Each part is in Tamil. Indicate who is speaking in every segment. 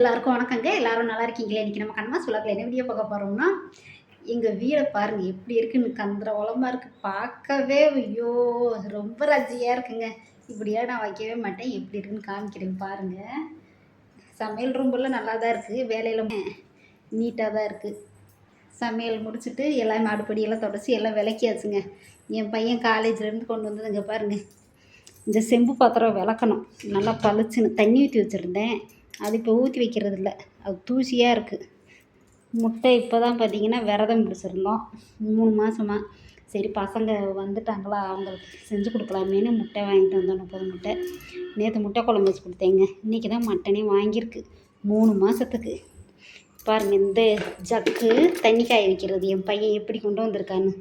Speaker 1: எல்லாருக்கும் வணக்கங்க. எல்லாரும் நல்லா இருக்கீங்களா? இன்னைக்கு நம்ம கண்ணம்மா சொல்லாக்கல என்ன வீடியோ பார்க்க போறோம்னா, எங்க வீட பாருங்க எப்படி இருக்குன்னு கந்தரகோலமா இருக்கு. பார்க்கவே ஐயோ! ரொம்ப ரஜினியா இருக்குங்க. இப்படியா நான் வைக்கவே மாட்டேன். எப்படி இருக்குன்னு காமிக்கிறேன் பாருங்க. சமையல் ரூம்பெல்லாம் நல்லா தான் இருக்கு. வேலையெல்லாம் நீட்டா தான் இருக்கு. சமையல் முடிச்சுட்டு எல்லாம் அடுப்படியெல்லாம் தொடச்சி எல்லாம் விளக்கியாச்சுங்க. என் பையன் காலேஜ்லேருந்து கொண்டு வந்ததுங்க பாருங்க. இந்த செம்பு பாத்திரம் விளக்கணும். நல்லா பளிச்சுன்னு தண்ணி ஊற்றி வச்சுருந்தேன். அது இப்போ ஊற்றி வைக்கிறது இல்லை. அது தூசியாக இருக்குது. முட்டை இப்போ தான் பார்த்திங்கன்னா விரதம் பிடிச்சிருந்தோம் 3 மாதமா. சரி பசங்க வந்துட்டாங்களா அவங்களுக்கு செஞ்சு கொடுக்கலாமேன்னு முட்டை வாங்கிட்டு வந்தோம் 30 முட்டை. நேற்று முட்டை குழம்பு வச்சு கொடுத்தேங்க. இன்றைக்கி தான் மட்டனே வாங்கியிருக்கு 3 மாதத்துக்கு. பாருங்கள் இந்த ஜக்கு தண்ணி காய வைக்கிறது என் பையன் எப்படி கொண்டு வந்திருக்கான்னு.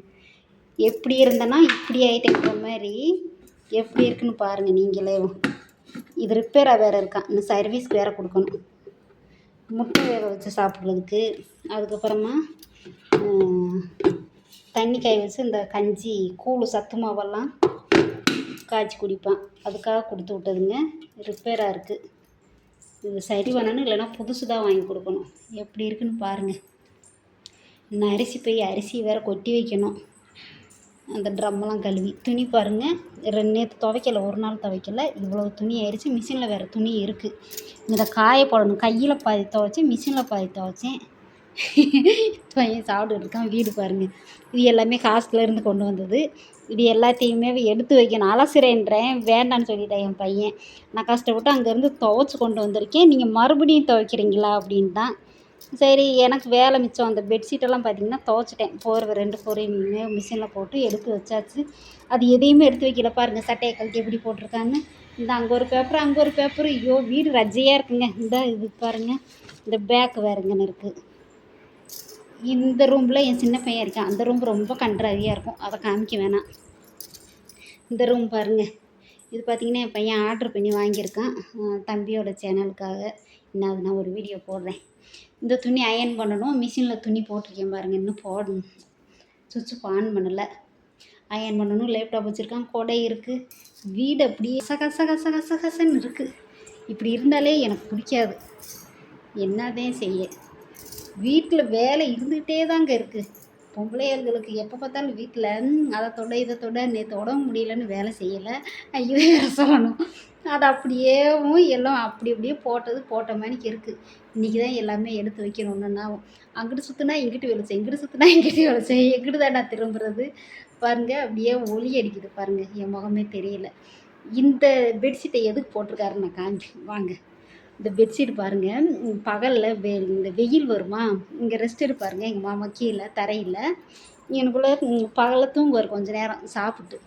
Speaker 1: எப்படி இருந்தேன்னா இப்படி ஆகிட்டேங்கிற மாதிரி எப்படி இருக்குன்னு பாருங்கள் நீங்களே. இது ரிப்பேராக வேறு இருக்கான். இன்னும் சர்வீஸ்க்கு வேறு கொடுக்கணும். முட்டை வேக வச்சு சாப்பிட்றதுக்கு. அதுக்கப்புறமா தண்ணி காய வச்சு இந்த கஞ்சி கூழ் சத்து மாவெல்லாம் காய்ச்சி குடிப்பான். அதுக்காக கொடுத்து விட்டதுங்க. ரிப்பேராக இருக்குது. இது சரி பண்ணணும், இல்லைன்னா புதுசு தான் வாங்கி கொடுக்கணும். எப்படி இருக்குன்னு பாருங்கள். இன்னும் அரிசி வேறு கொட்டி வைக்கணும். அந்த ட்ரம்மெல்லாம் கழுவி துணி பாருங்கள். நேற்று துவைக்கலை, ஒரு நாள் துவைக்கலை. இவ்வளோ துணி ஆயிடுச்சு. மிஷினில் வேறு துணி இருக்குது. இதை காய போடணும். கையில் பாதி துவைச்சேன், மிஷினில் பாதி துவைச்சேன். பையன் சாப்பிட்டுட்டு இருக்கான். வீடு பாருங்கள். இது எல்லாமே காசுலேருந்து கொண்டு வந்தது. இது எல்லாத்தையுமே எடுத்து வைக்கணும். அலசுறேன்றேன், வேண்டான்னு சொல்லிட்டேன் என் பையன். நான் கஷ்டப்பட்டு அங்கேருந்து துவைச்சி கொண்டு வந்திருக்கேன், நீங்கள் மறுபடியும் துவைக்கிறீங்களா அப்படின்ட்டான். சரி எனக்கு வேலை மிச்சம். அந்த பெட்ஷீட்டெல்லாம் பார்த்திங்கன்னா துவைச்சிட்டேன். போர்வை 2 போர்வையுமே மிஷினில் போட்டு எடுத்து வச்சாச்சு. அது எதையுமே எடுத்து வைக்கல பாருங்கள். சட்டையை கழட்டி எப்படி போட்டிருக்கான்னு. இந்த அங்கே ஒரு பேப்பர், அங்கே ஒரு பேப்பர். ஐயோ வீடு ரஜையாக இருக்குங்க. இந்த இது பாருங்கள். இந்த பேக் வேறுங்கன்னு இருக்குது. இந்த ரூமில் என் சின்ன பையன் இருக்கான். அந்த ரூம் ரொம்ப கன்றாவியாக இருக்கும். அதை காமிக்க வேணாம். இந்த ரூம் பாருங்கள். இது பார்த்திங்கன்னா என் பையன் ஆர்டர் பண்ணி வாங்கியிருக்கான் தம்பியோட சேனலுக்காக. இன்னும் அது நான் ஒரு வீடியோ போடுறேன். இந்த துணி அயன் பண்ணணும். மிஷினில் துணி போட்டிருக்கேன் பாருங்கள். இன்னும் போடணும். சுவிட்ச் ஆன் பண்ணலை. அயன் பண்ணணும். லேப்டாப் வச்சுருக்கான். கொடை இருக்குது. வீடு அப்படியே கசகசன்னு இருக்குது. இப்படி இருந்தாலே எனக்கு பிடிக்காது. என்னதான் செய்ய, வீட்டில் வேலை இருந்துகிட்டே தாங்க இருக்குது. பொம்பளையர்களுக்கு எப்போ பார்த்தாலும் வீட்டில் அதை தொட இதை தொட. நேற்று உடம்பு முடியலன்னு வேலை செய்யலை. ஐயோ வேறு சொல்லணும். அது அப்படியேவும் எல்லாம் அப்படியே போட்ட மாதிரிக்கு இருக்குது. இன்றைக்கி தான் எல்லாமே எடுத்து வைக்கணும். ஒன்றுன்னா அங்கிட்டு சுற்றுனா இங்கிட்டு வேலை செய்யும், இங்கிட்டு சுற்றுனா இங்கிட்டு வேலை செய்யும். எங்கிட்டு தான் நான் திரும்புறது பாருங்கள். அப்படியே ஒளி அடிக்குது பாருங்கள். என் முகமே தெரியல. இந்த பெட்ஷீட்டை எதுக்கு போட்டிருக்காருன்னு நான் காமிச்சு வாங்க. இந்த பெட்ஷீட் பாருங்கள். பகலில் இந்த வெயில் வருமா, இங்கே ரெஸ்ட் எடுப்பாருங்க எங்கள் மாமா கீழே தரையில். எனக்குள்ளே பகலில் தூங்குவார் கொஞ்சம் நேரம் சாப்பிட்டு.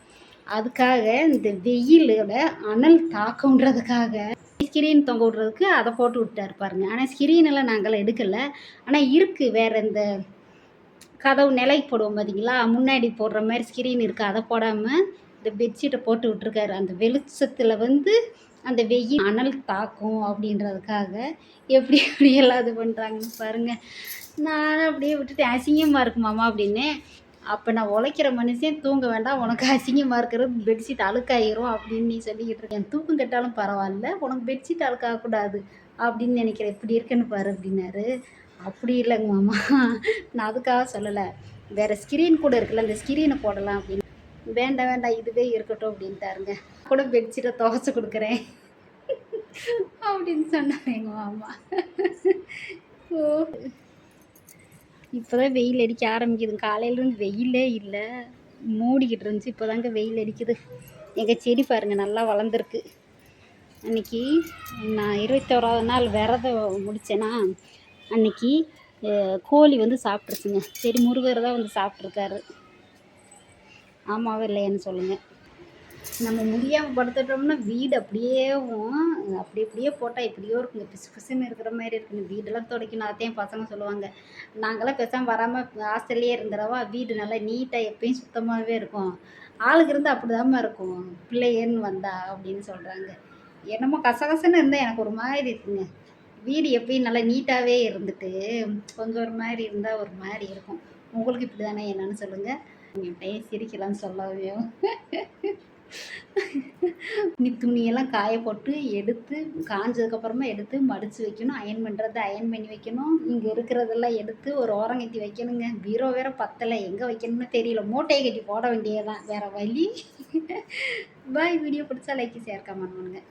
Speaker 1: அதுக்காக இந்த வெயிலோட அனல் தாக்கன்றதுக்காக ஸ்கிரீன் தொங்க விட்றதுக்கு அதை போட்டு விட்டார் பாருங்க. ஆனால் ஸ்கிரீனெல்லாம் நாங்களாம் எடுக்கலை. ஆனால் இருக்குது வேறு. இந்த கதவு நிலைக்கு போடுவோம் பார்த்தீங்களா, முன்னாடி போடுற மாதிரி ஸ்கிரீன் இருக்குது. அதை போடாமல் இந்த பெட்ஷீட்டை போட்டு விட்டுருக்காரு. அந்த வெளிச்சத்தில் அந்த வெயில் அனல் தாக்கும் அப்படின்றதுக்காக எப்படி எல்லாம் இது பண்ணுறாங்கன்னு பாருங்கள். நான் அப்படியே விட்டுட்டு அசிங்கமாக இருக்குமாம்மா அப்படின்னு. அப்போ நான் உழைக்கிற மனுஷன் தூங்க வேண்டாம், உனக்கு அசிங்கமாக இருக்கிறது பெட்ஷீட் அழுக்காயிரும் அப்படின்னு நீ சொல்லிக்கிட்டு இருக்கேன். தூக்கம் கெட்டாலும் பரவாயில்ல, உனக்கு பெட்ஷீட் அழுக்காகக்கூடாது அப்படின்னு நினைக்கிறேன். இப்படி இருக்குன்னு பாரு அப்படின்னாரு. அப்படி இல்லைங்க மாமா, நான் அதுக்காக சொல்லலை. வேறு ஸ்கிரீன் கூட இருக்குல்ல, அந்த ஸ்கிரீனை போடலாம் அப்படின்னு. வேண்டாம் இதுவே இருக்கட்டும் அப்படின்ட்டாருங்க. கூட பெட்ஷீட்டை துவைச்சி கொடுக்குறேன் அப்படின்னு சொன்னாங்க எங்கள் மாமா. ஓ இப்போ தான் வெயில் அடிக்க ஆரம்பிக்குது. காலையிலேருந்து வெயிலே இல்லை, மூடிக்கிட்டு இருந்துச்சு. இப்போ தாங்க வெயில் அடிக்குது. எங்கள் செடி பாருங்கள் நல்லா வளர்ந்துருக்கு. அன்றைக்கி நான் 21ஆவது நாள் விரதம் முடித்தேன்னா அன்றைக்கி கோழி சாப்பிட்ருச்சுங்க. சரி முருகர் தான் சாப்பிட்ருக்காரு. ஆமாவா இல்லையான்னு சொல்லுங்கள். நம்ம முடியாமல் படுத்துட்டோம்னா வீடு அப்படியே போட்டால் எப்படியோ இருக்குங்க. பிசுன்னு இருக்கிற மாதிரி இருக்குங்க. வீடெல்லாம் துடைக்கணும். அதையும் பசங்க சொல்லுவாங்க. நாங்களாம் பேசாமல் வராமல் ஹாஸ்டல்லே இருந்துடவா, வீடு நல்லா நீட்டாக எப்பயும் சுத்தமாகவே இருக்கும். ஆளுக்கு இருந்தால் அப்படிதாம்மா இருக்கும் பிள்ளைன்னு வந்தா அப்படின்னு சொல்கிறாங்க. என்னமோ கசகசன்னு இருந்தால் எனக்கு ஒரு மாதிரி இருக்குங்க. வீடு எப்பயும் நல்லா நீட்டாகவே இருந்துட்டு கொஞ்சம் ஒரு மாதிரி இருந்தால் ஒரு மாதிரி இருக்கும். உங்களுக்கு இப்படி தானே என்னன்னு சொல்லுங்கள். என்கிட்டயே சிரிக்கலாம்னு சொல்லவே நீ துணியெல்லாம் காய போட்டு எடுத்து காஞ்சதுக்கப்புறமா எடுத்து மடித்து வைக்கணும். அயர்ன் பண்ணுறத அயர்ன் பண்ணி வைக்கணும். இங்கே இருக்கிறதெல்லாம் எடுத்து ஒரு ஓரங்கட்டி வைக்கணுங்க. பீரோ வேற பத்தலை, எங்கே வைக்கணும்னு தெரியல. மூட்டையை கட்டி போட வேண்டியதுதான், வேறு வழி. பாய். வீடியோ பிடிச்சா லைக், ஷேர், கமெண்ட் பண்ணுங்கள்.